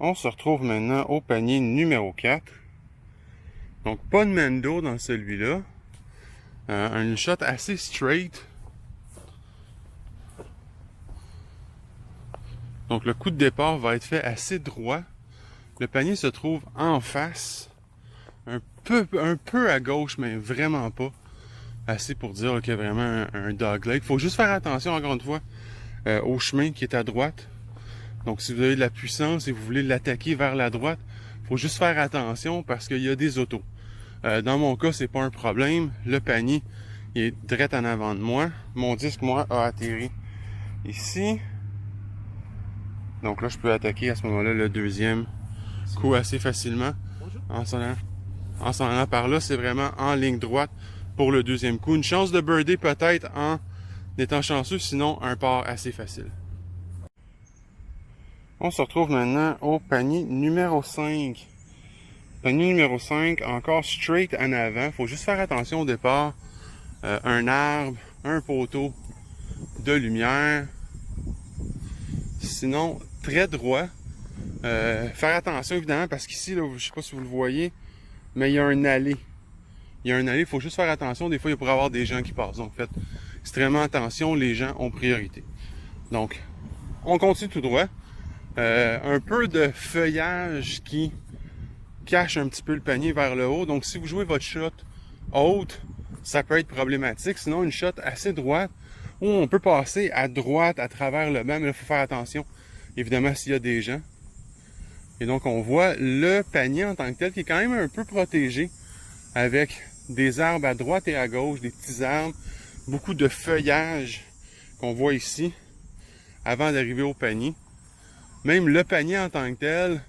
On se retrouve maintenant au panier numéro 4. Donc, pas de mendo dans celui-là. Un shot assez straight. Donc, le coup de départ va être fait assez droit. Le panier se trouve en face. Un peu à gauche, mais vraiment pas. Assez pour dire qu'il y a vraiment un dogleg. Il faut juste faire attention, encore une fois, au chemin qui est à droite. Donc, si vous avez de la puissance et vous voulez l'attaquer vers la droite, il faut juste faire attention parce qu'il y a des autos. Dans mon cas, c'est pas un problème. Le panier il est direct en avant de moi. Mon disque, moi, a atterri ici. Donc là, je peux attaquer à ce moment-là le deuxième coup assez facilement. En s'en allant par là, c'est vraiment en ligne droite pour le deuxième coup. Une chance de birder peut-être en étant chanceux, sinon un par assez facile. On se retrouve maintenant au panier numéro 5. Panier numéro 5, encore straight en avant. Faut juste faire attention au départ. Un arbre, un poteau de lumière. Sinon, très droit. Faire attention évidemment parce qu'ici, là, je sais pas si vous le voyez, mais il y a un allée. Il y a un allée, il faut juste faire attention. Des fois, il pourrait y avoir des gens qui passent. Donc, faites extrêmement attention, les gens ont priorité. Donc, on continue tout droit. Un peu de feuillage qui cache un petit peu le panier vers le haut. Donc, si vous jouez votre shot haute, ça peut être problématique. Sinon, une shot assez droite où on peut passer à droite à travers le banc, mais il faut faire attention, évidemment, s'il y a des gens. Et donc, on voit le panier en tant que tel qui est quand même un peu protégé avec des arbres à droite et à gauche, des petits arbres, beaucoup de feuillage qu'on voit ici avant d'arriver au panier. Même le panier en tant que tel,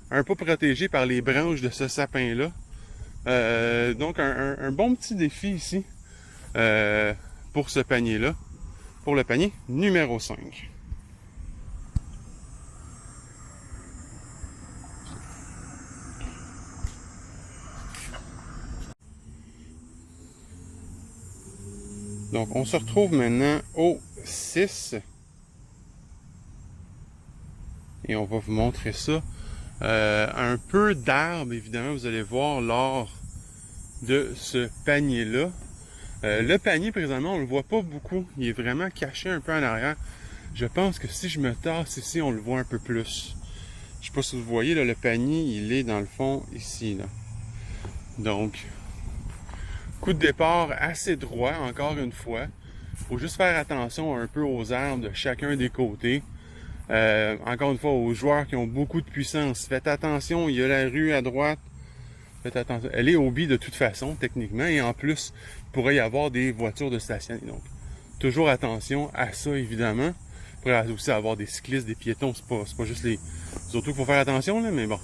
un peu protégé par les branches de ce sapin-là. Donc un bon petit défi ici pour ce panier-là, pour le panier numéro 5. Donc on se retrouve maintenant au 6. Et on va vous montrer ça. Un peu d'arbre, évidemment, vous allez voir lors de ce panier-là. Le panier, présentement, on le voit pas beaucoup. Il est vraiment caché un peu en arrière. Je pense que si je me tasse ici, on le voit un peu plus. Je sais pas si vous voyez, là, le panier, il est dans le fond ici. Là. Donc, coup de départ assez droit, encore une fois. Faut juste faire attention un peu aux arbres de chacun des côtés. Encore une fois, aux joueurs qui ont beaucoup de puissance. Faites attention, il y a la rue à droite. Faites attention. Elle est au bi de toute façon, techniquement. Et en plus, il pourrait y avoir des voitures de stationnement. Donc, toujours attention à ça, évidemment. Il pourrait aussi avoir des cyclistes, des piétons. C'est pas juste les autos qu'il faut faire attention, là, mais bon.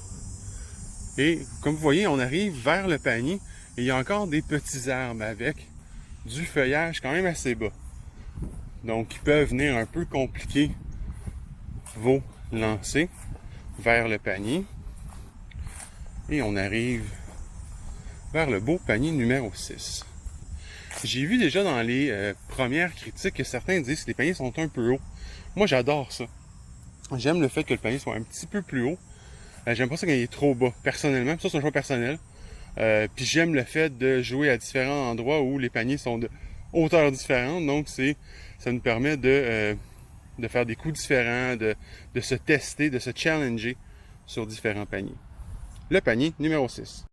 Et comme vous voyez, on arrive vers le panier. Et il y a encore des petits arbres avec du feuillage quand même assez bas. Donc, qui peuvent venir un peu compliquer vos lancers vers le panier. Et on arrive vers le beau panier numéro 6. J'ai vu déjà dans les premières critiques que certains disent que les paniers sont un peu hauts. Moi, j'adore ça. J'aime le fait que le panier soit un petit peu plus haut. J'aime pas ça quand il est trop bas, personnellement. Ça, c'est un choix personnel. Puis j'aime le fait de jouer à différents endroits où les paniers sont de hauteurs différentes. Donc, ça nous permet de faire des coups différents, de se tester, de se challenger sur différents paniers. Le panier numéro 6.